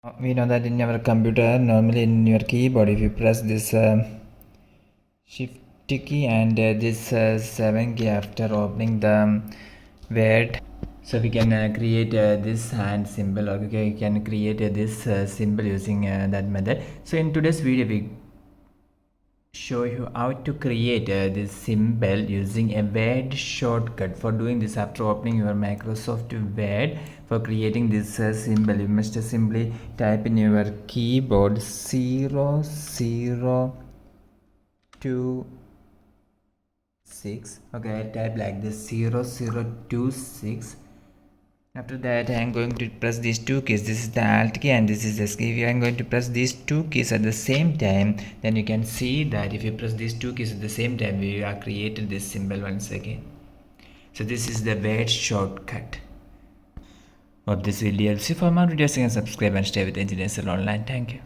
We know that in our computer, normally in your keyboard, if you press this shift key and this 7 key after opening the word, so we can create this hand symbol, or we can create this symbol using that method. So in today's video we show you how to create this symbol using a word shortcut. For doing this, after opening your Microsoft Word, for creating this symbol, you must simply type in your keyboard 0026. Okay, type like this 0026. After that, I am going to press these two keys. This is the Alt key and this is the escape key. I am going to press these two keys at the same time. Then you can see that if you press these two keys at the same time, we have created this symbol once again. So this is the word shortcut. Hope this video helps you. For more videos, you can subscribe and stay with Engineers Online. Thank you.